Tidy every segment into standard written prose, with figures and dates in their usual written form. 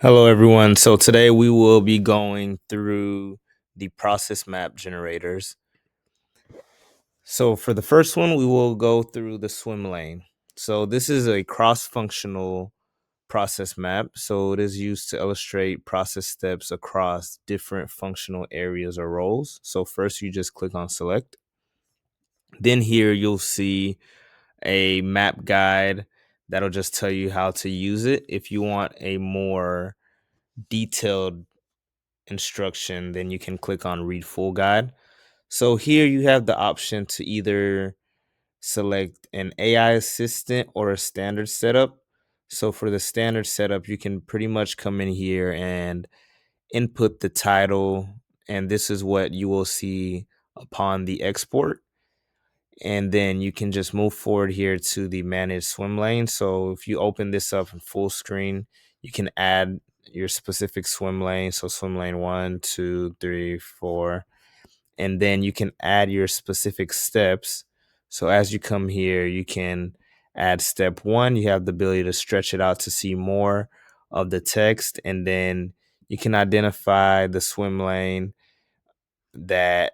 Hello, everyone. So today we will be going through the process map generators. So for the first one, we will go through the swim lane. So this is a cross-functional process map. So it is used to illustrate process steps across different functional areas or roles. So first you just click on select. Then here you'll see a map guide that'll just tell you how to use it. If you want a more detailed instruction, then you can click on read full guide. So here you have the option to either select an AI assistant or a standard setup. So for the standard setup, you can pretty much come in here and input the title, and this is what you will see upon the export. And then you can just move forward here to the manage swim lane. So if you open this up in full screen, you can add your specific swim lane. So swim lane 1, 2, 3, 4. And then you can add your specific steps. So as you come here, you can add step 1. You have the ability to stretch it out to see more of the text. And then you can identify the swim lane that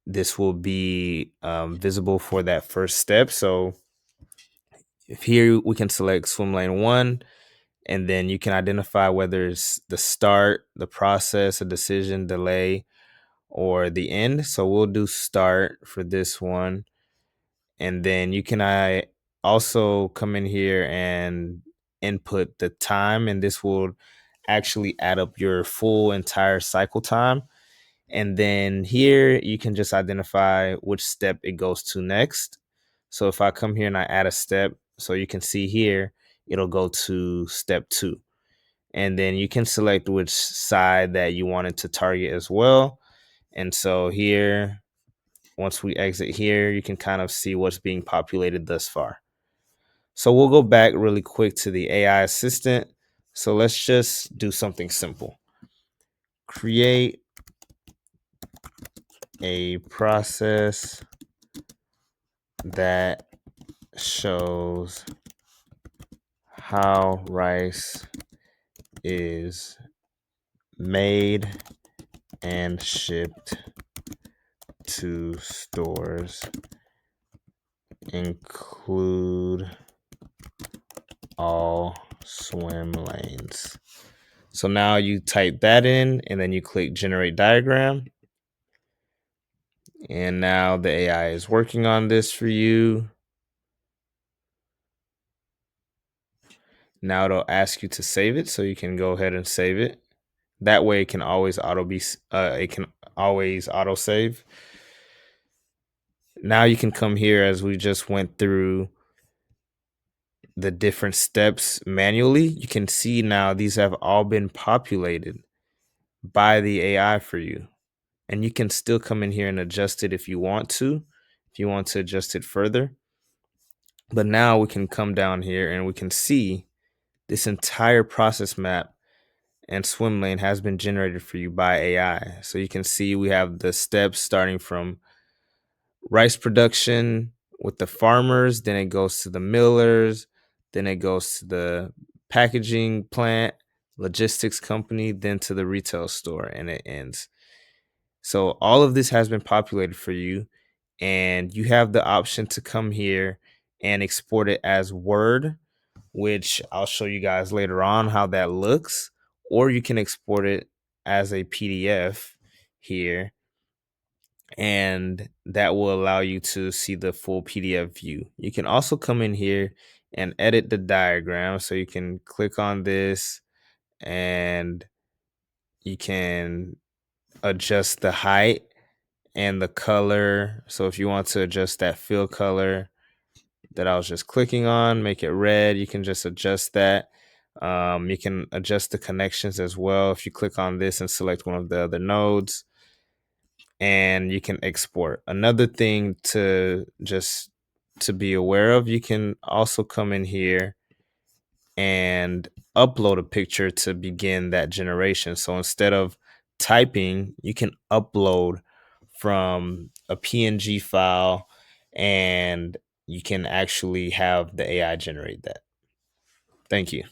this will be visible for that first step. So if here we can select swim lane 1, and then you can identify whether it's the start, the process, a decision, delay, or the end. So we'll do start for this one. And then you can also come in here and input the time, and this will actually add up your full entire cycle time. And then here you can just identify which step it goes to next. So if I come here and I add a step, so you can see here, it'll go to step 2. And then you can select which side that you want it to target as well. And so here, once we exit here, you can kind of see what's being populated thus far. So we'll go back really quick to the AI assistant. So let's just do something simple. Create a process that shows how rice is made and shipped to stores. Include all swim lanes. So now you type that in and then you click generate diagram. And now the AI is working on this for you. Now it'll ask you to save it, so you can go ahead and save it. That way it can always auto save. Now you can come here, as we just went through the different steps manually. You can see now these have all been populated by the AI for you. And you can still come in here and adjust it if you want to adjust it further. But now we can come down here and we can see this entire process map and swim lane has been generated for you by AI. So you can see we have the steps starting from rice production with the farmers, then it goes to the millers, then it goes to the packaging plant, logistics company, then to the retail store, and it ends. So all of this has been populated for you, and you have the option to come here and export it as Word, which I'll show you guys later on how that looks, or you can export it as a PDF here, and that will allow you to see the full PDF view. You can also come in here and edit the diagram. So you can click on this and you can adjust the height and the color. So if you want to adjust that fill color that I was just clicking on, make it red, you can just adjust that. You can adjust the connections as well if you click on this and select one of the other nodes, and you can export. Another thing to be aware of, you can also come in here and upload a picture to begin that generation. So instead of typing, you can upload from a PNG file, and you can actually have the AI generate that. Thank you.